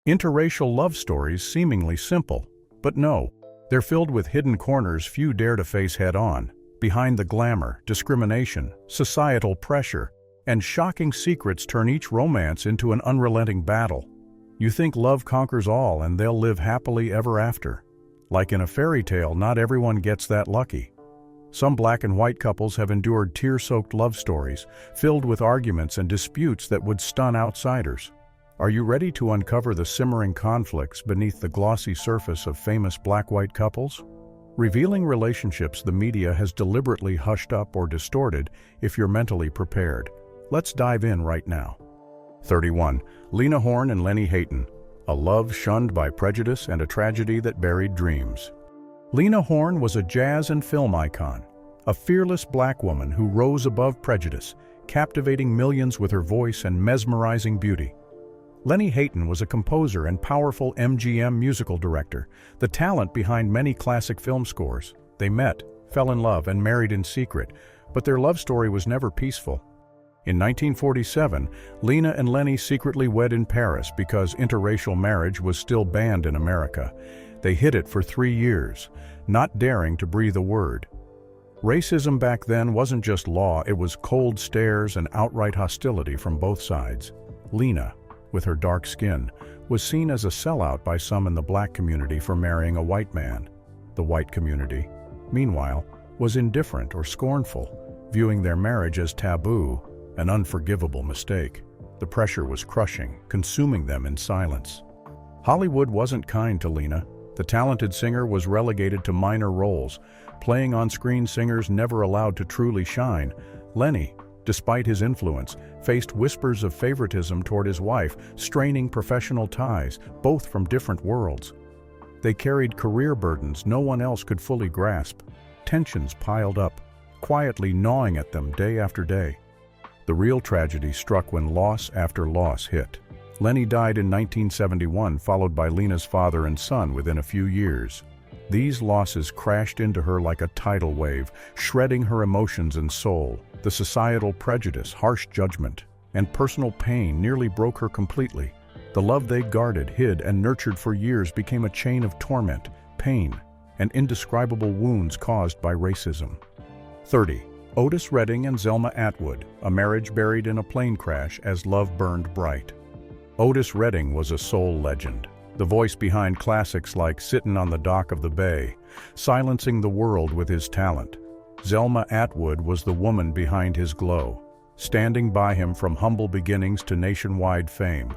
Interracial love stories seemingly simple, but no, they're filled with hidden corners few dare to face head-on, behind the glamour, discrimination, societal pressure, and shocking secrets turn each romance into an unrelenting battle. You think love conquers all and they'll live happily ever after. Like in a fairy tale, not everyone gets that lucky. Some black and white couples have endured tear-soaked love stories, filled with arguments and disputes that would stun outsiders. Are you ready to uncover the simmering conflicts beneath the glossy surface of famous black-white couples? Revealing relationships the media has deliberately hushed up or distorted if you're mentally prepared. Let's dive in right now. 31. Lena Horne and Lenny Hayton. A love shunned by prejudice and a tragedy that buried dreams. Lena Horne was a jazz and film icon, a fearless black woman who rose above prejudice, captivating millions with her voice and mesmerizing beauty. Lenny Hayton was a composer and powerful MGM musical director, the talent behind many classic film scores. They met, fell in love, and married in secret, but their love story was never peaceful. In 1947, Lena and Lenny secretly wed in Paris because interracial marriage was still banned in America. They hid it for 3 years, not daring to breathe a word. Racism back then wasn't just law, it was cold stares and outright hostility from both sides. Lena, with her dark skin, was seen as a sellout by some in the black community for marrying a white man. The white community, meanwhile, was indifferent or scornful, viewing their marriage as taboo, an unforgivable mistake. The pressure was crushing, consuming them in silence. Hollywood wasn't kind to Lena. The talented singer was relegated to minor roles, playing on-screen singers never allowed to truly shine. Lenny, despite his influence, faced whispers of favoritism toward his wife, straining professional ties, both from different worlds. They carried career burdens no one else could fully grasp. Tensions piled up, quietly gnawing at them day after day. The real tragedy struck when loss after loss hit. Lenny died in 1971, followed by Lena's father and son within a few years. These losses crashed into her like a tidal wave, shredding her emotions and soul. The societal prejudice, harsh judgment, and personal pain nearly broke her completely. The love they guarded, hid, and nurtured for years became a chain of torment, pain, and indescribable wounds caused by racism. 30. Otis Redding and Zelma Atwood, a marriage buried in a plane crash as love burned bright. Otis Redding was a soul legend, the voice behind classics like Sittin' on the Dock of the Bay, silencing the world with his talent. Zelma Atwood was the woman behind his glow, standing by him from humble beginnings to nationwide fame.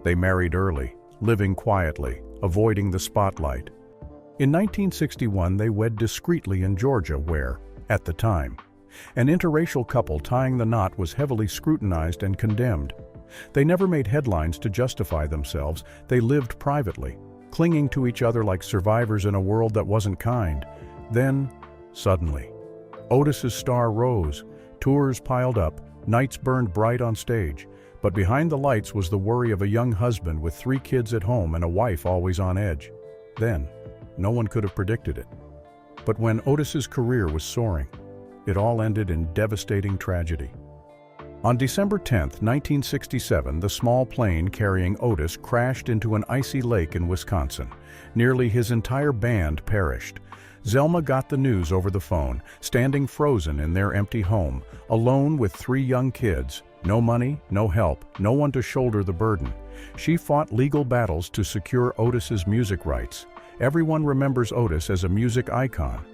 They married early, living quietly, avoiding the spotlight. In 1961, they wed discreetly in Georgia where, at the time, an interracial couple tying the knot was heavily scrutinized and condemned. They never made headlines to justify themselves. They lived privately, clinging to each other like survivors in a world that wasn't kind. Then, suddenly, Otis's star rose, tours piled up, nights burned bright on stage. But behind the lights was the worry of a young husband with 3 kids at home and a wife always on edge. Then, no one could have predicted it. But when Otis's career was soaring, it all ended in devastating tragedy. On December 10, 1967, the small plane carrying Otis crashed into an icy lake in Wisconsin. Nearly his entire band perished. Zelma got the news over the phone, standing frozen in their empty home, alone with 3 young kids. No money, no help, no one to shoulder the burden. She fought legal battles to secure Otis's music rights. Everyone remembers Otis as a music icon,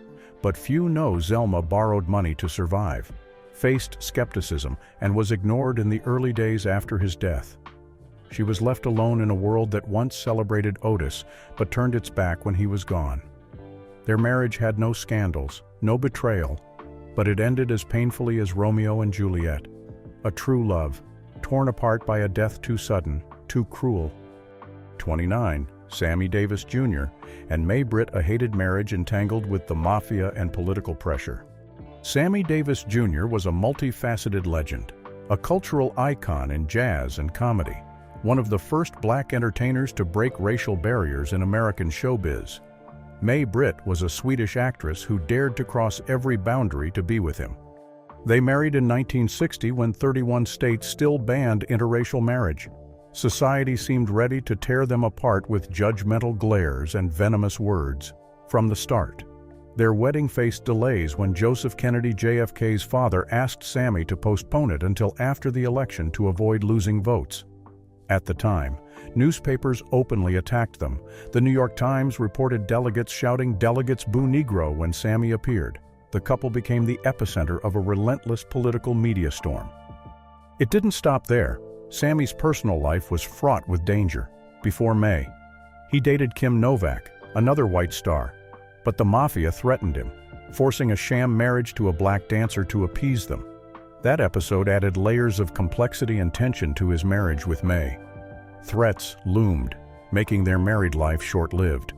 but few know Zelma borrowed money to survive, faced skepticism, and was ignored in the early days after his death. She was left alone in a world that once celebrated Otis, but turned its back when he was gone. Their marriage had no scandals, no betrayal, but it ended as painfully as Romeo and Juliet. A true love, torn apart by a death too sudden, too cruel. 29. Sammy Davis Jr. and May Britt, a hated marriage entangled with the mafia and political pressure. Sammy Davis Jr. was a multifaceted legend, a cultural icon in jazz and comedy, one of the first black entertainers to break racial barriers in American showbiz. May Britt was a Swedish actress who dared to cross every boundary to be with him. They married in 1960 when 31 states still banned interracial marriage. Society seemed ready to tear them apart with judgmental glares and venomous words. From the start, their wedding faced delays when Joseph Kennedy JFK's father asked Sammy to postpone it until after the election to avoid losing votes. At the time, newspapers openly attacked them. The New York Times reported delegates shouting "Delegates boo Negro" when Sammy appeared. The couple became the epicenter of a relentless political media storm. It didn't stop there. Sammy's personal life was fraught with danger. Before May, he dated Kim Novak, another white star. But the mafia threatened him, forcing a sham marriage to a black dancer to appease them. That episode added layers of complexity and tension to his marriage with May. Threats loomed, making their married life short-lived.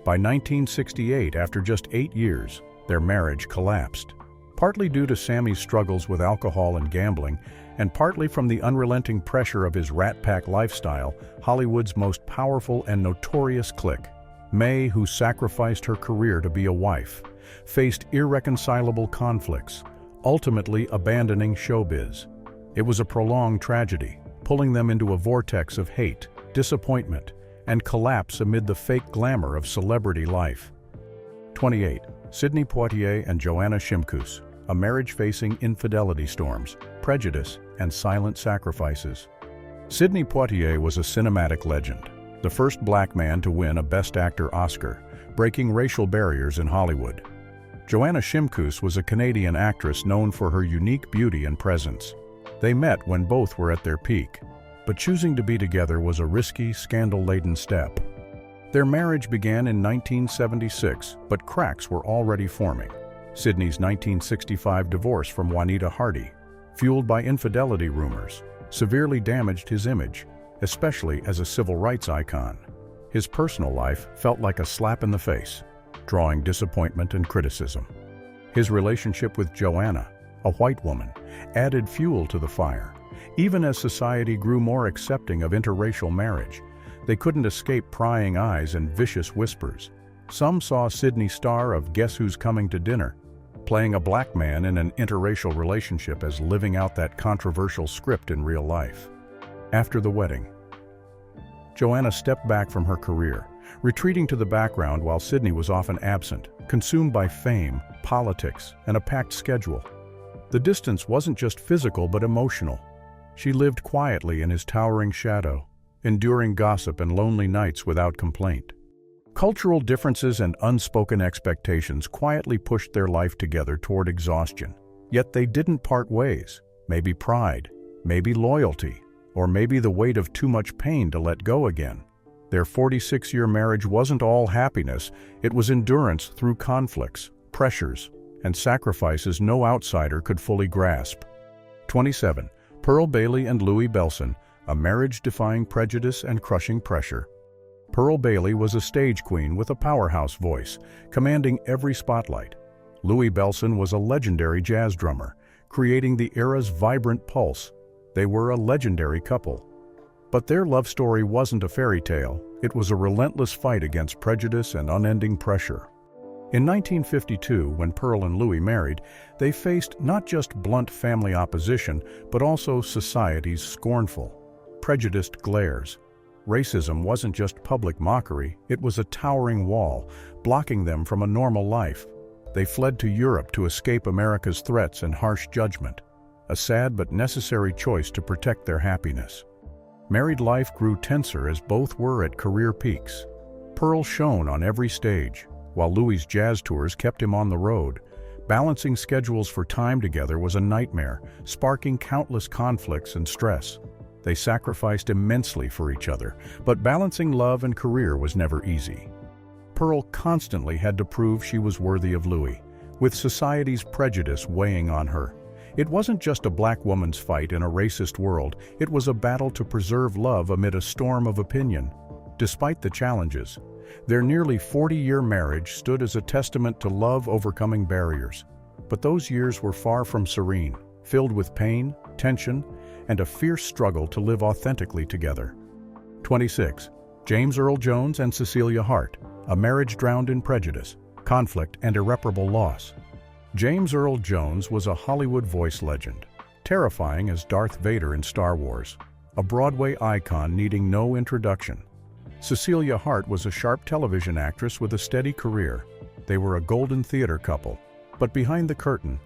By 1968, after just 8 years, their marriage collapsed. Partly due to Sammy's struggles with alcohol and gambling, and partly from the unrelenting pressure of his rat pack lifestyle, Hollywood's most powerful and notorious clique, May, who sacrificed her career to be a wife, faced irreconcilable conflicts, ultimately abandoning showbiz. It was a prolonged tragedy, pulling them into a vortex of hate, disappointment, and collapse amid the fake glamour of celebrity life. 28. Sidney Poitier and Joanna Shimkus, a marriage facing infidelity storms, prejudice, and silent sacrifices. Sidney Poitier was a cinematic legend, the first black man to win a Best Actor Oscar, breaking racial barriers in Hollywood. Joanna Shimkus was a Canadian actress known for her unique beauty and presence. They met when both were at their peak, but choosing to be together was a risky, scandal-laden step. Their marriage began in 1976, but cracks were already forming. Sidney's 1965 divorce from Juanita Hardy, fueled by infidelity rumors, severely damaged his image, especially as a civil rights icon. His personal life felt like a slap in the face, drawing disappointment and criticism. His relationship with Joanna, a white woman, added fuel to the fire. Even as society grew more accepting of interracial marriage, they couldn't escape prying eyes and vicious whispers. Some saw Sidney star of Guess Who's Coming to Dinner, playing a black man in an interracial relationship as living out that controversial script in real life. After the wedding, Joanna stepped back from her career, retreating to the background while Sidney was often absent, consumed by fame, politics, and a packed schedule. The distance wasn't just physical but emotional. She lived quietly in his towering shadow, enduring gossip and lonely nights without complaint. Cultural differences and unspoken expectations quietly pushed their life together toward exhaustion. Yet they didn't part ways. Maybe pride, maybe loyalty, or maybe the weight of too much pain to let go again. Their 46-year marriage wasn't all happiness, it was endurance through conflicts, pressures, and sacrifices no outsider could fully grasp. 27. Pearl Bailey and Louis Bellson, a marriage defying prejudice and crushing pressure. Pearl Bailey was a stage queen with a powerhouse voice, commanding every spotlight. Louis Bellson was a legendary jazz drummer, creating the era's vibrant pulse. They were a legendary couple. But their love story wasn't a fairy tale, it was a relentless fight against prejudice and unending pressure. In 1952, when Pearl and Louis married, they faced not just blunt family opposition, but also society's scornful, prejudiced glares. Racism wasn't just public mockery, it was a towering wall, blocking them from a normal life. They fled to Europe to escape America's threats and harsh judgment, a sad but necessary choice to protect their happiness. Married life grew tenser as both were at career peaks. Pearl shone on every stage, while Louis' jazz tours kept him on the road. Balancing schedules for time together was a nightmare, sparking countless conflicts and stress. They sacrificed immensely for each other, but balancing love and career was never easy. Pearl constantly had to prove she was worthy of Louis, with society's prejudice weighing on her. It wasn't just a black woman's fight in a racist world, it was a battle to preserve love amid a storm of opinion. Despite the challenges, their nearly 40-year marriage stood as a testament to love overcoming barriers. But those years were far from serene, filled with pain, tension, and a fierce struggle to live authentically together. 26. James Earl Jones and Cecilia Hart, a marriage drowned in prejudice, conflict, and irreparable loss. James Earl Jones was a Hollywood voice legend, terrifying as Darth Vader in Star Wars. a Broadway icon needing no introduction. Cecilia Hart was a sharp television actress with a steady career. They were a golden theater couple. But behind the curtain,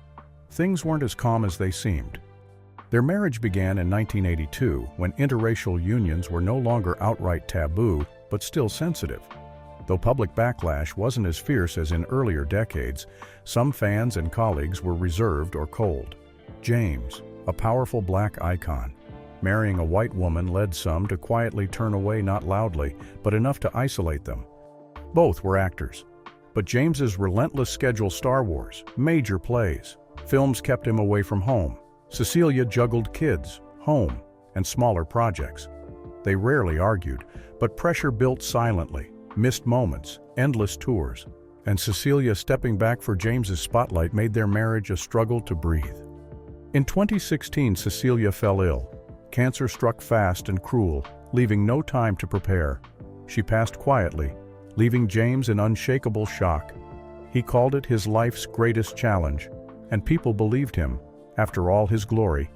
things weren't as calm as they seemed. Their marriage began in 1982, when interracial unions were no longer outright taboo, but still sensitive. Though public backlash wasn't as fierce as in earlier decades, some fans and colleagues were reserved or cold. James, a powerful black icon, marrying a white woman led some to quietly turn away, not loudly, but enough to isolate them. Both were actors. But James's relentless schedule: Star Wars, major plays, films kept him away from home. Cecilia juggled kids, home, and smaller projects. They rarely argued, but pressure built silently, missed moments, endless tours. And Cecilia stepping back for James's spotlight made their marriage a struggle to breathe. In 2016, Cecilia fell ill. Cancer struck fast and cruel, leaving no time to prepare. She passed quietly, leaving James in unshakable shock. He called it his life's greatest challenge, and people believed him. After all his glory,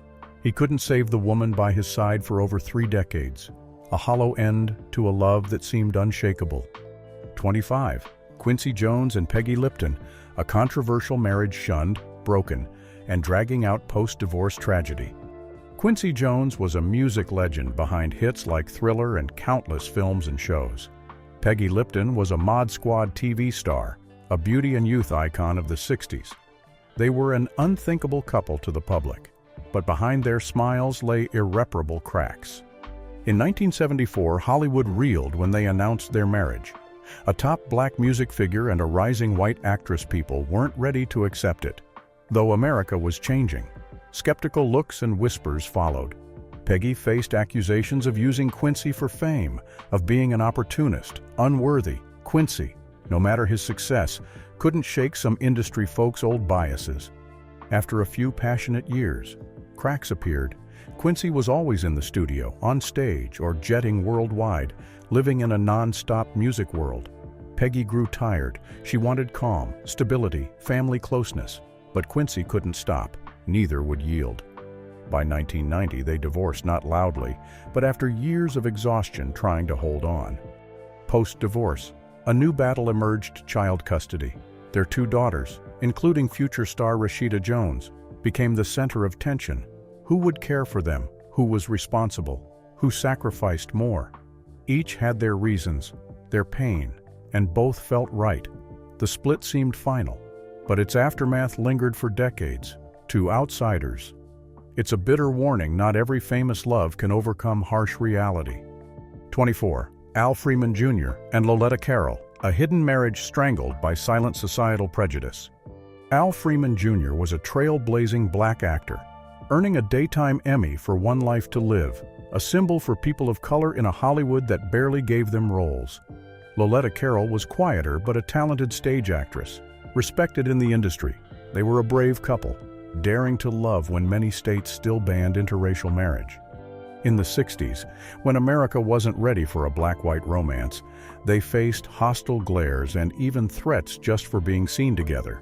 he couldn't save the woman by his side for over 3 decades, a hollow end to a love that seemed unshakable. 25. Quincy Jones and Peggy Lipton, a controversial marriage shunned, broken, and dragging out post-divorce tragedy. Quincy Jones was a music legend behind hits like Thriller and countless films and shows. Peggy Lipton was a Mod Squad TV star, a beauty and youth icon of the 60s. They were an unthinkable couple to the public, but behind their smiles lay irreparable cracks. In 1974, Hollywood reeled when they announced their marriage. A top black music figure and a rising white actress people weren't ready to accept it. Though America was changing, skeptical looks and whispers followed. Peggy faced accusations of using Quincy for fame, of being an opportunist, unworthy. Quincy, no matter his success, couldn't shake some industry folks' old biases. After a few passionate years, cracks appeared. Quincy was always in the studio, on stage, or jetting worldwide, living in a non-stop music world. Peggy grew tired. She wanted calm, stability, family closeness. But Quincy couldn't stop. Neither would yield. By 1990, they divorced, not loudly, but after years of exhaustion trying to hold on. Post-divorce, a new battle emerged: child custody. Their 2 daughters, including future star Rashida Jones, became the center of tension. Who would care for them? Who was responsible? Who sacrificed more? Each had their reasons, their pain, and both felt right. The split seemed final, but its aftermath lingered for decades. To outsiders, it's a bitter warning: not every famous love can overcome harsh reality. 24. Al Freeman Jr. and Loletta Carroll, a hidden marriage strangled by silent societal prejudice. Al Freeman Jr. was a trailblazing black actor, earning a Daytime Emmy for One Life to Live, a symbol for people of color in a Hollywood that barely gave them roles. Loletta Carroll was quieter but a talented stage actress, respected in the industry. They were a brave couple, daring to love when many states still banned interracial marriage. In the 60s, when America wasn't ready for a black-white romance, they faced hostile glares and even threats just for being seen together.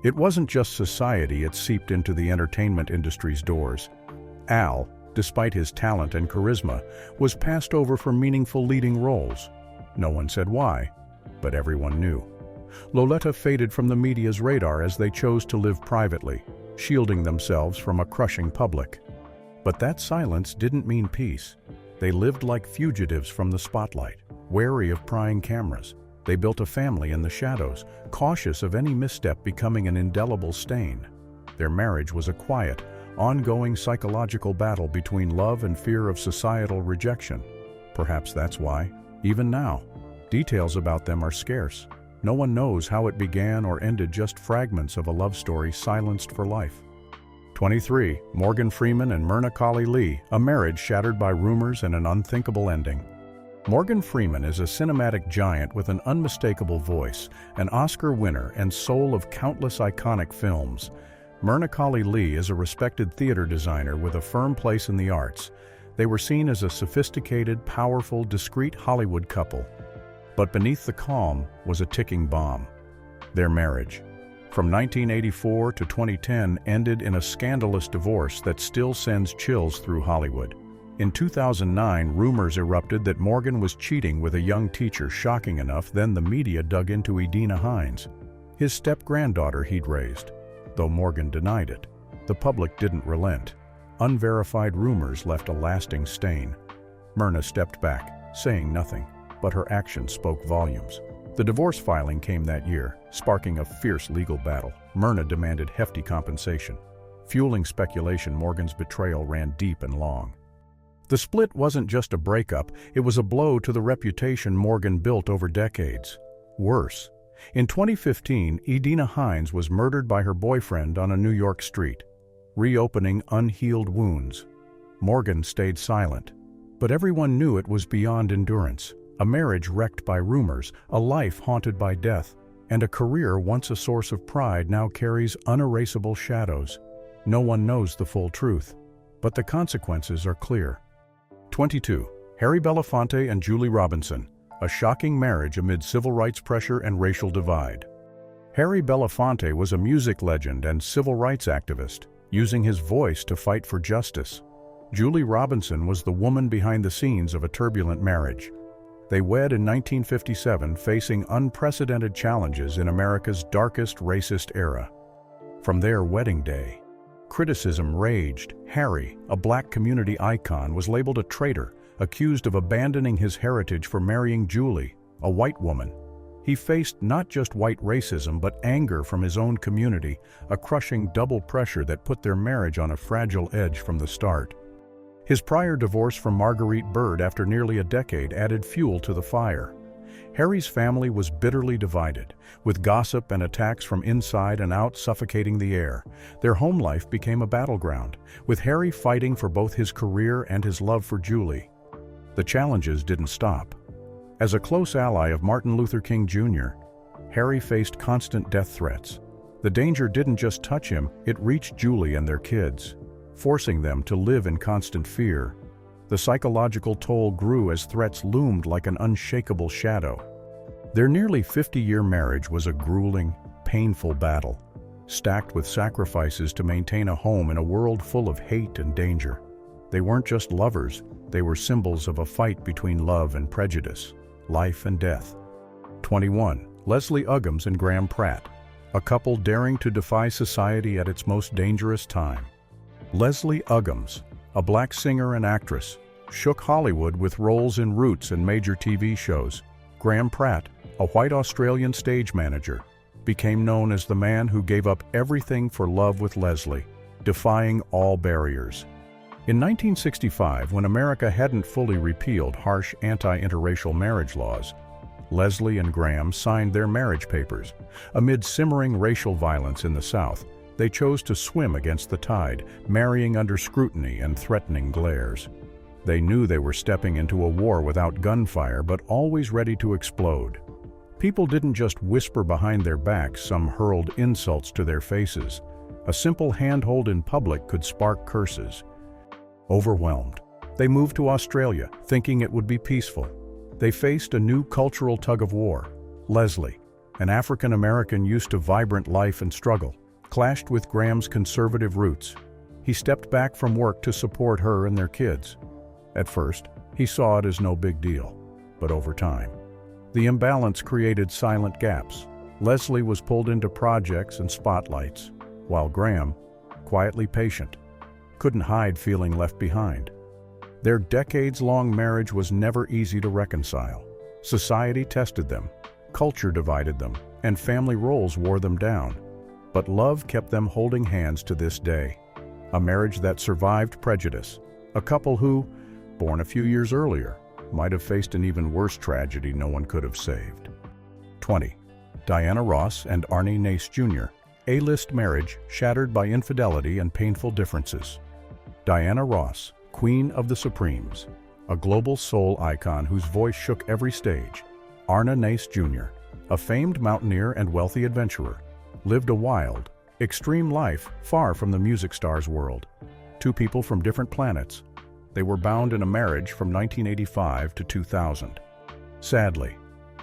It wasn't just society, it seeped into the entertainment industry's doors. Al, despite his talent and charisma, was passed over for meaningful leading roles. No one said why, but everyone knew. Loletta faded from the media's radar as they chose to live privately, shielding themselves from a crushing public. But that silence didn't mean peace. They lived like fugitives from the spotlight, wary of prying cameras. They built a family in the shadows, cautious of any misstep becoming an indelible stain. Their marriage was a quiet, ongoing psychological battle between love and fear of societal rejection. Perhaps that's why, even now, details about them are scarce. No one knows how it began or ended, just fragments of a love story silenced for life. 23. Morgan Freeman and Myrna Lee, a marriage shattered by rumors and an unthinkable ending. Morgan Freeman is a cinematic giant with an unmistakable voice, an Oscar winner and soul of countless iconic films. Myrna Lee is a respected theater designer with a firm place in the arts. They were seen as a sophisticated, powerful, discreet Hollywood couple. But beneath the calm was a ticking bomb: their marriage. From 1984 to 2010 ended in a scandalous divorce that still sends chills through Hollywood. In 2009, rumors erupted that Morgan was cheating with a young teacher. Shocking enough, then the media dug into Edina Hines, his step-granddaughter he'd raised. Though Morgan denied it, the public didn't relent. Unverified rumors left a lasting stain. Myrna stepped back, saying nothing, but her actions spoke volumes. The divorce filing came that year, sparking a fierce legal battle. Myrna demanded hefty compensation. Fueling speculation, Morgan's betrayal ran deep and long. The split wasn't just a breakup, it was a blow to the reputation Morgan built over decades. Worse, in 2015, Edina Hines was murdered by her boyfriend on a New York street, reopening unhealed wounds. Morgan stayed silent, but everyone knew it was beyond endurance. A marriage wrecked by rumors, a life haunted by death, and a career once a source of pride now carries unerasable shadows. No one knows the full truth, but the consequences are clear. 22. Harry Belafonte and Julie Robinson, a shocking marriage amid civil rights pressure and racial divide. Harry Belafonte was a music legend and civil rights activist, using his voice to fight for justice. Julie Robinson was the woman behind the scenes of a turbulent marriage. They wed in 1957, facing unprecedented challenges in America's darkest racist era. From their wedding day, criticism raged. Harry, a black community icon, was labeled a traitor, accused of abandoning his heritage for marrying Julie, a white woman. He faced not just white racism but anger from his own community, a crushing double pressure that put their marriage on a fragile edge from the start. His prior divorce from Marguerite Byrd after nearly a decade added fuel to the fire. Harry's family was bitterly divided, with gossip and attacks from inside and out suffocating the air. Their home life became a battleground, with Harry fighting for both his career and his love for Julie. The challenges didn't stop. As a close ally of Martin Luther King Jr., Harry faced constant death threats. The danger didn't just touch him, it reached Julie and their kids, forcing them to live in constant fear. The psychological toll grew as threats loomed like an unshakable shadow. Their nearly 50-year marriage was a grueling, painful battle, stacked with sacrifices to maintain a home in a world full of hate and danger. They weren't just lovers, they were symbols of a fight between love and prejudice, life and death. 21. Leslie Uggams and Graham Pratt, a couple daring to defy society at its most dangerous time. Leslie Uggams, a black singer and actress, shook Hollywood with roles in Roots and major TV shows. Graham Pratt, a white Australian stage manager, became known as the man who gave up everything for love with Leslie, defying all barriers. In 1965, when America hadn't fully repealed harsh anti-interracial marriage laws, Leslie and Graham signed their marriage papers. Amid simmering racial violence in the South, they chose to swim against the tide, marrying under scrutiny and threatening glares. They knew they were stepping into a war without gunfire, but always ready to explode. People didn't just whisper behind their backs, some hurled insults to their faces. A simple handhold in public could spark curses. Overwhelmed, they moved to Australia, thinking it would be peaceful. They faced a new cultural tug-of-war. Leslie, an African-American used to vibrant life and struggle, clashed with Graham's conservative roots. He stepped back from work to support her and their kids. At first, he saw it as no big deal, but over time, the imbalance created silent gaps. Leslie was pulled into projects and spotlights, while Graham, quietly patient, couldn't hide feeling left behind. Their decades-long marriage was never easy to reconcile. Society tested them, culture divided them, and family roles wore them down. But love kept them holding hands to this day. A marriage that survived prejudice. A couple who, born a few years earlier, might have faced an even worse tragedy no one could have saved. 20. Diana Ross and Arne Naess Jr. A-list marriage shattered by infidelity and painful differences. Diana Ross, Queen of the Supremes, a global soul icon whose voice shook every stage. Arne Naess Jr., a famed mountaineer and wealthy adventurer, lived a wild, extreme life far from the music star's world. Two people from different planets. They were bound in a marriage from 1985 to 2000. Sadly,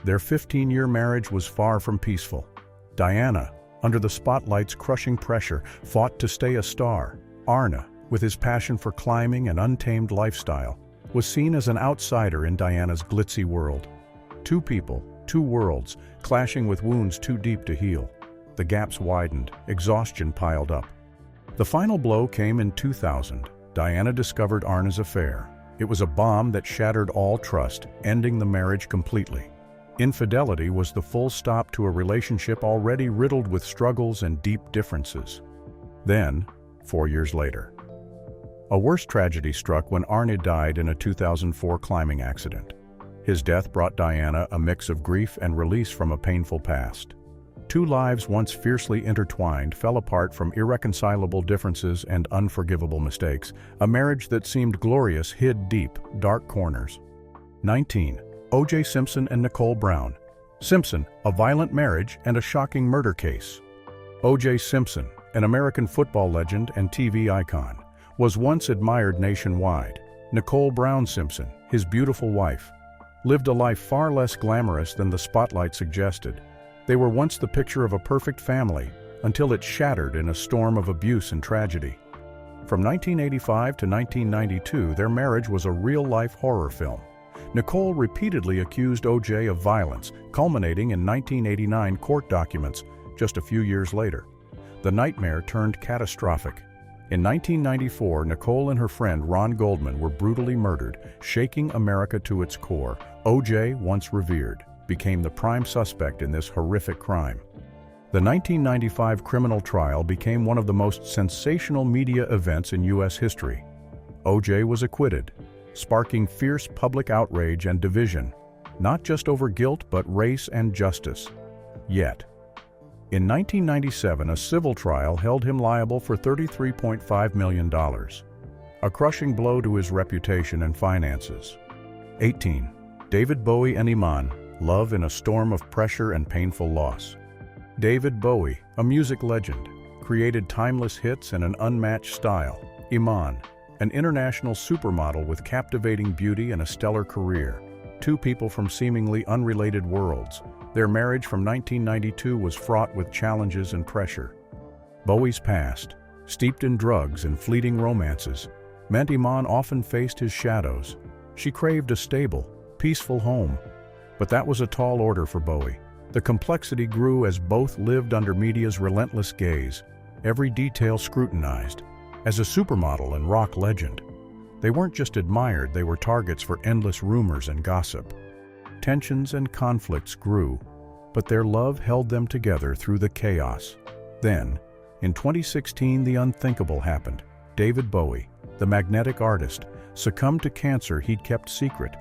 their 15-year marriage was far from peaceful. Diana, under the spotlight's crushing pressure, fought to stay a star. Arne, with his passion for climbing and untamed lifestyle, was seen as an outsider in Diana's glitzy world. Two people, two worlds, clashing with wounds too deep to heal. The gaps widened, exhaustion piled up. The final blow came in 2000. Diana discovered Arne's affair. It was a bomb that shattered all trust, ending the marriage completely. Infidelity was the full stop to a relationship already riddled with struggles and deep differences. Then, 4 years later, a worse tragedy struck when Arne died in a 2004 climbing accident. His death brought Diana a mix of grief and release from a painful past. Two lives once fiercely intertwined fell apart from irreconcilable differences and unforgivable mistakes. A marriage that seemed glorious hid deep, dark corners. 19. O.J. Simpson and Nicole Brown. Simpson, a violent marriage and a shocking murder case. O.J. Simpson, an American football legend and TV icon, was once admired nationwide. Nicole Brown Simpson, his beautiful wife, lived a life far less glamorous than the spotlight suggested. They were once the picture of a perfect family, until it shattered in a storm of abuse and tragedy. From 1985 to 1992, their marriage was a real-life horror film. Nicole repeatedly accused O.J. of violence, culminating in 1989 court documents just a few years later. The nightmare turned catastrophic. In 1994, Nicole and her friend Ron Goldman were brutally murdered, shaking America to its core. O.J., once revered, became the prime suspect in this horrific crime. The 1995 criminal trial became one of the most sensational media events in U.S. history. O.J. was acquitted, sparking fierce public outrage and division, not just over guilt but race and justice. Yet, in 1997, a civil trial held him liable for $33.5 million, a crushing blow to his reputation and finances. 18. David Bowie and Iman. Love in a storm of pressure and painful loss. David Bowie, a music legend, created timeless hits and an unmatched style. Iman, an international supermodel with captivating beauty and a stellar career. Two people from seemingly unrelated worlds. Their marriage from 1992 was fraught with challenges and pressure. Bowie's past, steeped in drugs and fleeting romances, meant Iman often faced his shadows. She craved a stable, peaceful home. But that was a tall order for Bowie. The complexity grew as both lived under media's relentless gaze, every detail scrutinized. As a supermodel and rock legend, they weren't just admired, they were targets for endless rumors and gossip. Tensions and conflicts grew, but their love held them together through the chaos. Then, in 2016, the unthinkable happened. David Bowie, the magnetic artist, succumbed to cancer he'd kept secret.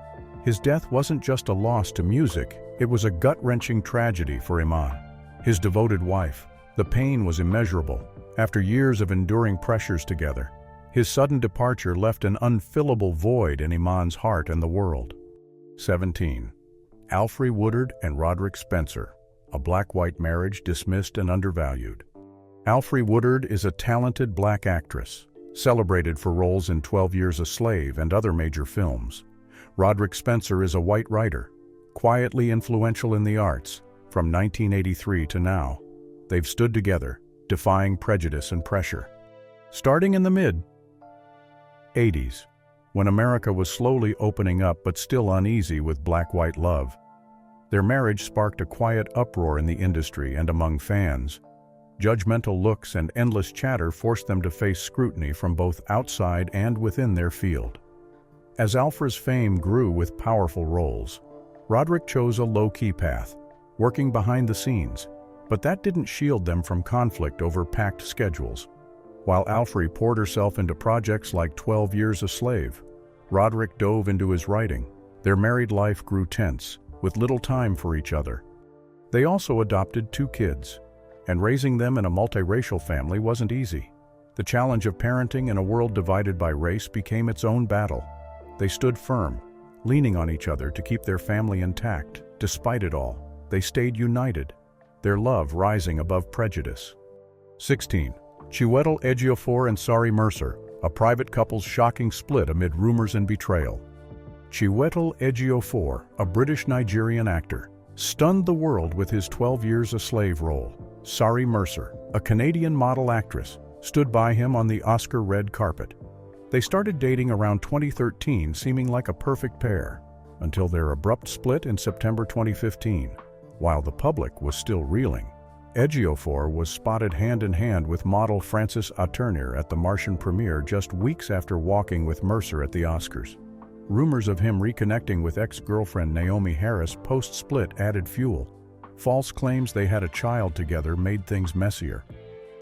His death wasn't just a loss to music, it was a gut-wrenching tragedy for Iman, his devoted wife. The pain was immeasurable. After years of enduring pressures together, his sudden departure left an unfillable void in Iman's heart and the world. 17. Alfre Woodard and Roderick Spencer, a black-white marriage dismissed and undervalued. Alfre Woodard is a talented black actress, celebrated for roles in 12 Years a Slave and other major films. Roderick Spencer is a white writer, quietly influential in the arts. From 1983 to now, they've stood together, defying prejudice and pressure. Starting in the mid-'80s, when America was slowly opening up but still uneasy with black-white love, their marriage sparked a quiet uproar in the industry and among fans. Judgmental looks and endless chatter forced them to face scrutiny from both outside and within their field. As Alfre's fame grew with powerful roles, Roderick chose a low-key path, working behind the scenes, but that didn't shield them from conflict over packed schedules. While Alfre poured herself into projects like 12 Years a Slave, Roderick dove into his writing. Their married life grew tense, with little time for each other. They also adopted 2 kids, and raising them in a multiracial family wasn't easy. The challenge of parenting in a world divided by race became its own battle. They stood firm, leaning on each other to keep their family intact. Despite it all, they stayed united, their love rising above prejudice. 16. Chiwetel Ejiofor and Sari Mercer, a private couple's shocking split amid rumors and betrayal. Chiwetel Ejiofor, a British-Nigerian actor, stunned the world with his 12 Years a Slave role. Sari Mercer, a Canadian model actress, stood by him on the Oscar red carpet. They started dating around 2013, seeming like a perfect pair, until their abrupt split in September 2015. While the public was still reeling, Ejiofor was spotted hand-in-hand with model Frances Atwood at the Martian premiere just weeks after walking with Mercer at the Oscars. Rumors of him reconnecting with ex-girlfriend Naomi Harris post-split added fuel. False claims they had a child together made things messier.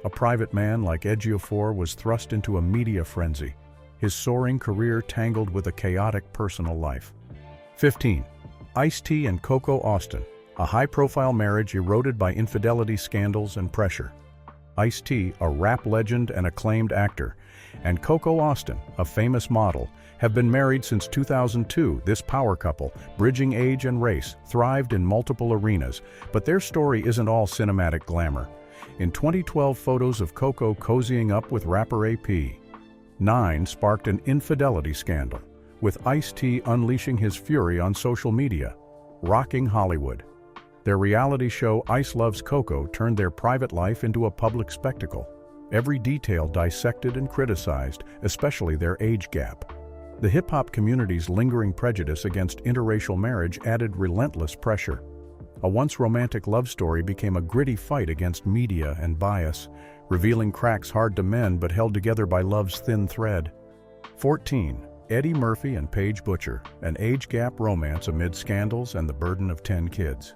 A private man like Ejiofor was thrust into a media frenzy, his soaring career tangled with a chaotic personal life. 15. Ice-T and Coco Austin, a high-profile marriage eroded by infidelity scandals and pressure. Ice-T, a rap legend and acclaimed actor, and Coco Austin, a famous model, have been married since 2002. This power couple, bridging age and race, thrived in multiple arenas, but their story isn't all cinematic glamour. In 2012, photos of Coco cozying up with rapper AP9 sparked an infidelity scandal, with Ice-T unleashing his fury on social media, rocking Hollywood. Their reality show Ice Loves Coco turned their private life into a public spectacle. Every detail dissected and criticized, especially their age gap. The hip-hop community's lingering prejudice against interracial marriage added relentless pressure. A once romantic love story became a gritty fight against media and bias, revealing cracks hard to mend but held together by love's thin thread. 14. Eddie Murphy and Paige Butcher, an age gap romance amid scandals and the burden of 10 kids.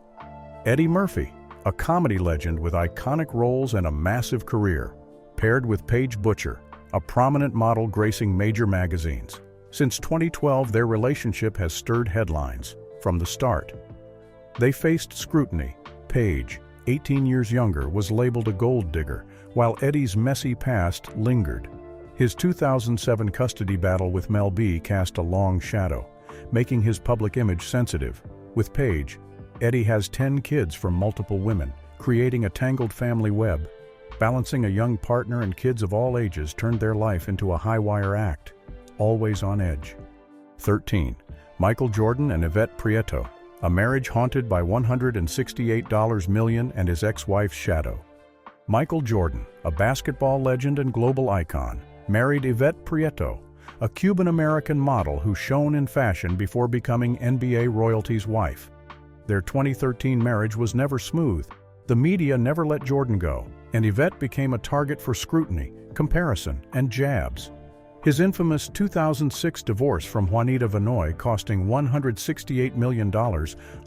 Eddie Murphy, a comedy legend with iconic roles and a massive career, paired with Paige Butcher, a prominent model gracing major magazines. Since 2012, their relationship has stirred headlines from the start. They faced scrutiny. Paige, 18 years younger, was labeled a gold digger, while Eddie's messy past lingered. His 2007 custody battle with Mel B cast a long shadow, making his public image sensitive. With Paige, Eddie has 10 kids from multiple women, creating a tangled family web. Balancing a young partner and kids of all ages turned their life into a high-wire act, always on edge. 13. Michael Jordan and Yvette Prieto, a marriage haunted by $168 million and his ex-wife's shadow. Michael Jordan, a basketball legend and global icon, married Yvette Prieto, a Cuban-American model who shone in fashion before becoming NBA royalty's wife. Their 2013 marriage was never smooth. The media never let Jordan go, and Yvette became a target for scrutiny, comparison, and jabs. His infamous 2006 divorce from Juanita Vinoy, costing $168 million,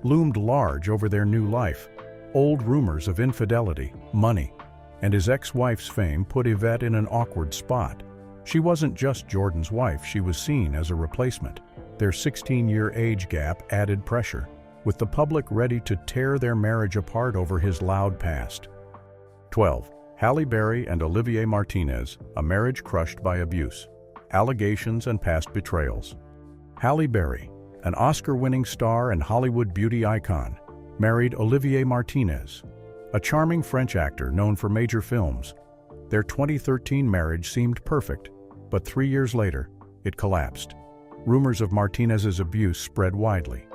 loomed large over their new life. Old rumors of infidelity, money, and his ex-wife's fame put Yvette in an awkward spot. She wasn't just Jordan's wife, she was seen as a replacement. Their 16-year age gap added pressure, with the public ready to tear their marriage apart over his loud past. 12. Halle Berry and Olivier Martinez, a marriage crushed by abuse, allegations, and past betrayals. Halle Berry, an Oscar-winning star and Hollywood beauty icon, married Olivier Martinez, a charming French actor known for major films. Their 2013 marriage seemed perfect, but 3 years later, it collapsed. Rumors of Martinez's abuse spread widely.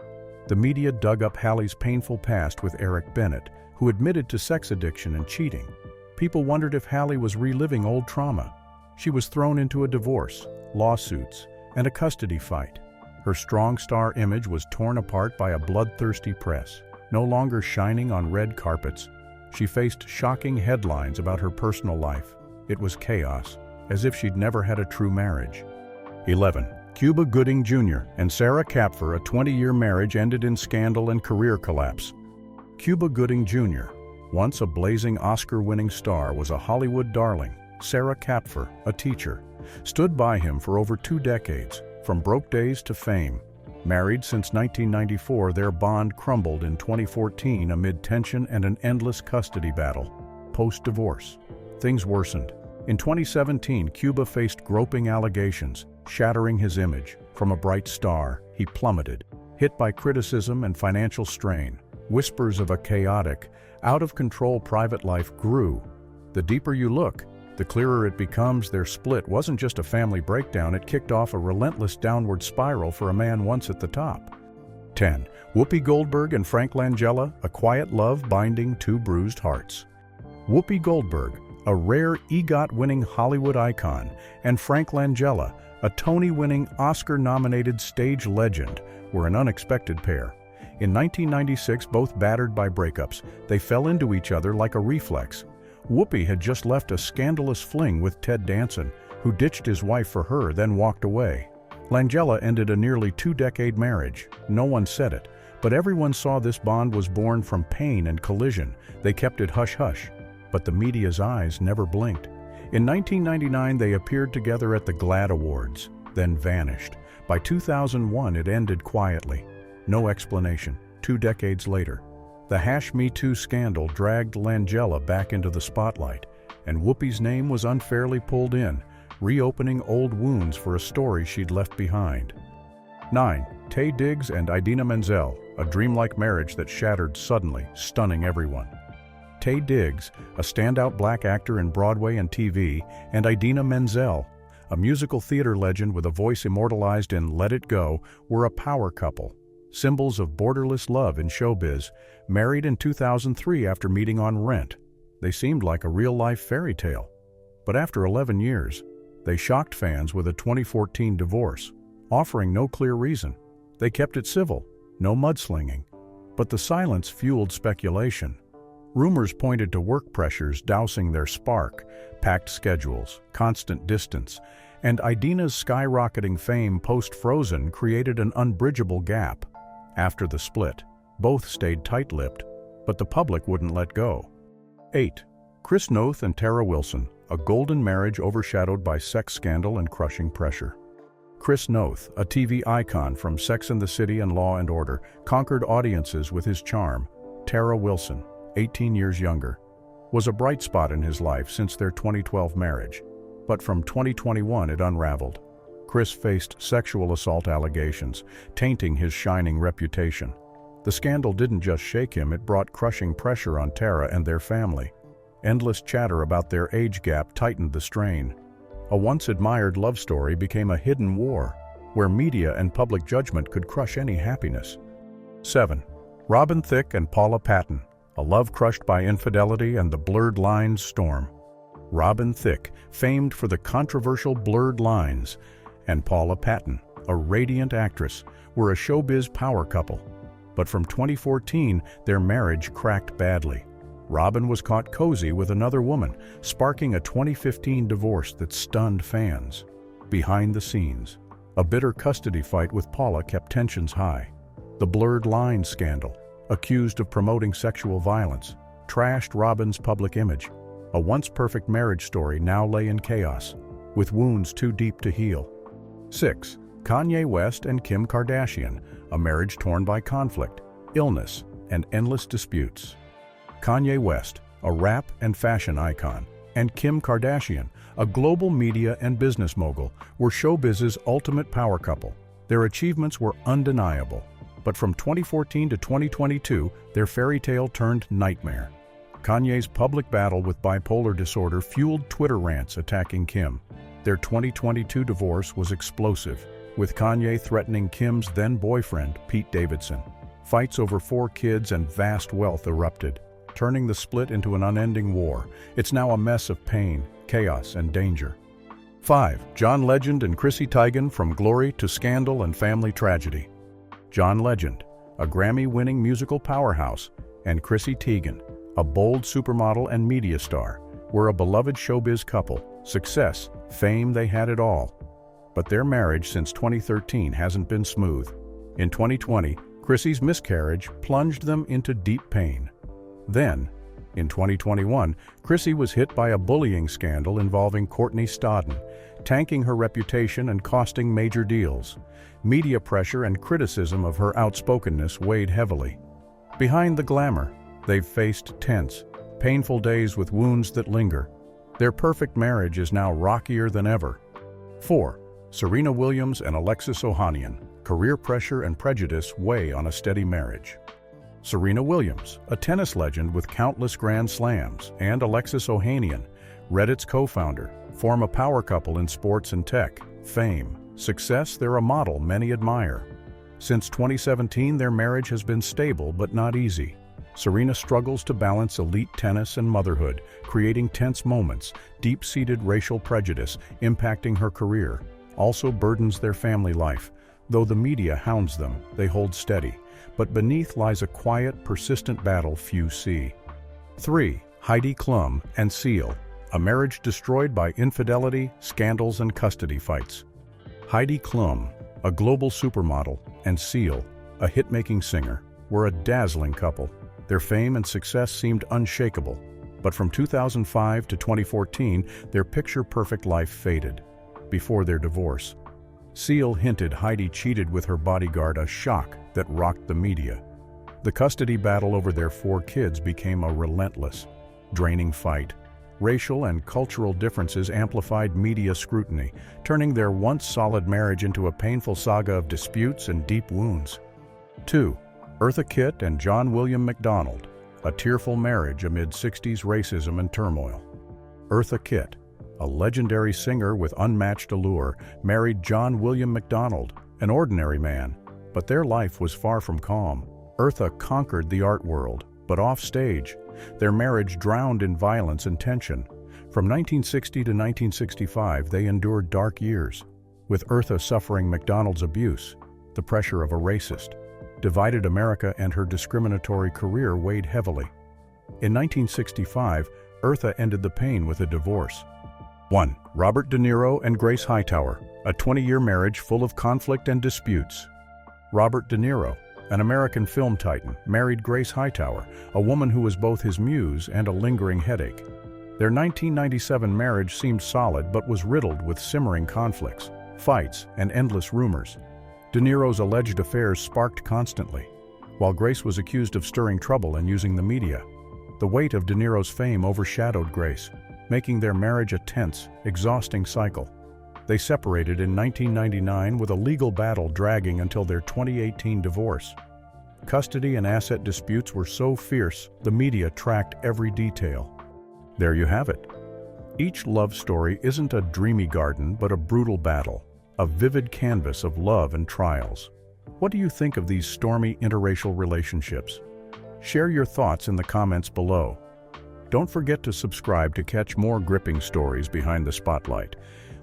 The media dug up Halle's painful past with Eric Bennett, who admitted to sex addiction and cheating. People wondered if Halle was reliving old trauma. She was thrown into a divorce, lawsuits, and a custody fight. Her strong star image was torn apart by a bloodthirsty press. No longer shining on red carpets, she faced shocking headlines about her personal life. It was chaos, as if she'd never had a true marriage. 11. Cuba Gooding Jr. and Sarah Kapfer, a 20-year marriage ended in scandal and career collapse. Cuba Gooding Jr., once a blazing Oscar-winning star, was a Hollywood darling. Sarah Kapfer, a teacher, stood by him for over 2 decades, from broke days to fame. Married since 1994, their bond crumbled in 2014 amid tension and an endless custody battle. Post-divorce, things worsened. In 2017, Cuba faced groping allegations, shattering his image. From a bright star, he plummeted, hit by criticism and financial strain. Whispers of a chaotic, out-of-control private life grew. The deeper you look, the clearer it becomes their split wasn't just a family breakdown, it kicked off a relentless downward spiral for a man once at the top. 10. Whoopi Goldberg and Frank Langella, a quiet love binding 2 bruised hearts. Whoopi Goldberg, a rare EGOT-winning Hollywood icon, and Frank Langella, a Tony-winning, Oscar-nominated stage legend, were an unexpected pair. In 1996, both battered by breakups, they fell into each other like a reflex. Whoopi had just left a scandalous fling with Ted Danson, who ditched his wife for her, then walked away. Langella ended a nearly two-decade marriage. No one said it, but everyone saw this bond was born from pain and collision. They kept it hush-hush, but the media's eyes never blinked. In 1999, they appeared together at the GLAAD Awards, then vanished. By 2001, it ended quietly. No explanation. 2 decades later, the #MeToo scandal dragged Langella back into the spotlight, and Whoopi's name was unfairly pulled in, reopening old wounds for a story she'd left behind. 9. Taye Diggs and Idina Menzel, a dreamlike marriage that shattered suddenly, stunning everyone. Taye Diggs, a standout black actor in Broadway and TV, and Idina Menzel, a musical theater legend with a voice immortalized in Let It Go, were a power couple. Symbols of borderless love in showbiz, married in 2003 after meeting on Rent. They seemed like a real-life fairy tale. But after 11 years, they shocked fans with a 2014 divorce, offering no clear reason. They kept it civil, no mudslinging. But the silence fueled speculation. Rumors pointed to work pressures dousing their spark, packed schedules, constant distance, and Idina's skyrocketing fame post-Frozen created an unbridgeable gap. After the split, both stayed tight-lipped, but the public wouldn't let go. 8. Chris Noth and Tara Wilson, a golden marriage overshadowed by sex scandal and crushing pressure. Chris Noth, a TV icon from Sex and the City and Law and Order, conquered audiences with his charm. Tara Wilson, 18 years younger, was a bright spot in his life since their 2012 marriage. But from 2021 it unraveled. Chris faced sexual assault allegations, tainting his shining reputation. The scandal didn't just shake him, it brought crushing pressure on Tara and their family. Endless chatter about their age gap tightened the strain. A once-admired love story became a hidden war, where media and public judgment could crush any happiness. 7. Robin Thicke and Paula Patton, a love crushed by infidelity and the blurred lines storm. Robin Thicke, famed for the controversial Blurred Lines, and Paula Patton, a radiant actress, were a showbiz power couple. But from 2014, their marriage cracked badly. Robin was caught cozy with another woman, sparking a 2015 divorce that stunned fans. Behind the scenes, a bitter custody fight with Paula kept tensions high. The Blurred Lines scandal, accused of promoting sexual violence, trashed Robin's public image. A once-perfect marriage story now lay in chaos, with wounds too deep to heal. 6. Kanye West and Kim Kardashian, a marriage torn by conflict, illness, and endless disputes. Kanye West, a rap and fashion icon, and Kim Kardashian, a global media and business mogul, were showbiz's ultimate power couple. Their achievements were undeniable. But from 2014 to 2022, their fairy tale turned nightmare. Kanye's public battle with bipolar disorder fueled Twitter rants attacking Kim. Their 2022 divorce was explosive, with Kanye threatening Kim's then-boyfriend, Pete Davidson. Fights over 4 kids and vast wealth erupted, turning the split into an unending war. It's now a mess of pain, chaos, and danger. 5. John Legend and Chrissy Teigen, from glory to scandal and family tragedy. John Legend, a Grammy-winning musical powerhouse, and Chrissy Teigen, a bold supermodel and media star, were a beloved showbiz couple. Success, fame, they had it all. But their marriage since 2013 hasn't been smooth. In 2020, Chrissy's miscarriage plunged them into deep pain. Then, in 2021, Chrissy was hit by a bullying scandal involving Courtney Stodden, tanking her reputation and costing major deals. Media pressure and criticism of her outspokenness weighed heavily. Behind the glamour, they've faced tense, painful days with wounds that linger. Their perfect marriage is now rockier than ever. 4. Serena Williams and Alexis Ohanian, career pressure and prejudice weigh on a steady marriage. Serena Williams, a tennis legend with countless Grand Slams, and Alexis Ohanian, Reddit's co-founder, form a power couple in sports and tech. Fame, success, they're a model many admire. Since 2017, their marriage has been stable but not easy. Serena struggles to balance elite tennis and motherhood, creating tense moments. Deep-seated racial prejudice impacting her career also burdens their family life. Though the media hounds them, they hold steady. But beneath lies a quiet, persistent battle few see. 3. Heidi Klum and Seal, a marriage destroyed by infidelity, scandals, and custody fights. Heidi Klum, a global supermodel, and Seal, a hit-making singer, were a dazzling couple. Their fame and success seemed unshakable. But from 2005 to 2014, their picture-perfect life faded. Before their divorce, Seal hinted Heidi cheated with her bodyguard, a shock that rocked the media. The custody battle over their 4 kids became a relentless, draining fight. Racial and cultural differences amplified media scrutiny, turning their once solid marriage into a painful saga of disputes and deep wounds. 2. Eartha Kitt and John William MacDonald, a tearful marriage amid 60s racism and turmoil. Eartha Kitt, a legendary singer with unmatched allure, married John William MacDonald, an ordinary man, but their life was far from calm. Eartha conquered the art world, but off-stage, their marriage drowned in violence and tension. From 1960 to 1965, they endured dark years, with Eartha suffering MacDonald's abuse, the pressure of a racist. Divided America, and her discriminatory career weighed heavily. In 1965, Eartha ended the pain with a divorce. 1. Robert De Niro and Grace Hightower, a 20-year marriage full of conflict and disputes. Robert De Niro, an American film titan, married Grace Hightower, a woman who was both his muse and a lingering headache. Their 1997 marriage seemed solid but was riddled with simmering conflicts, fights, and endless rumors. De Niro's alleged affairs sparked constantly, while Grace was accused of stirring trouble and using the media. The weight of De Niro's fame overshadowed Grace, making their marriage a tense, exhausting cycle. They separated in 1999 with a legal battle dragging until their 2018 divorce. Custody and asset disputes were so fierce, the media tracked every detail. There you have it. Each love story isn't a dreamy garden, but a brutal battle, a vivid canvas of love and trials. What do you think of these stormy interracial relationships? Share your thoughts in the comments below. Don't forget to subscribe to catch more gripping stories behind the spotlight.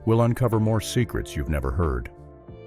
We'll uncover more secrets you've never heard.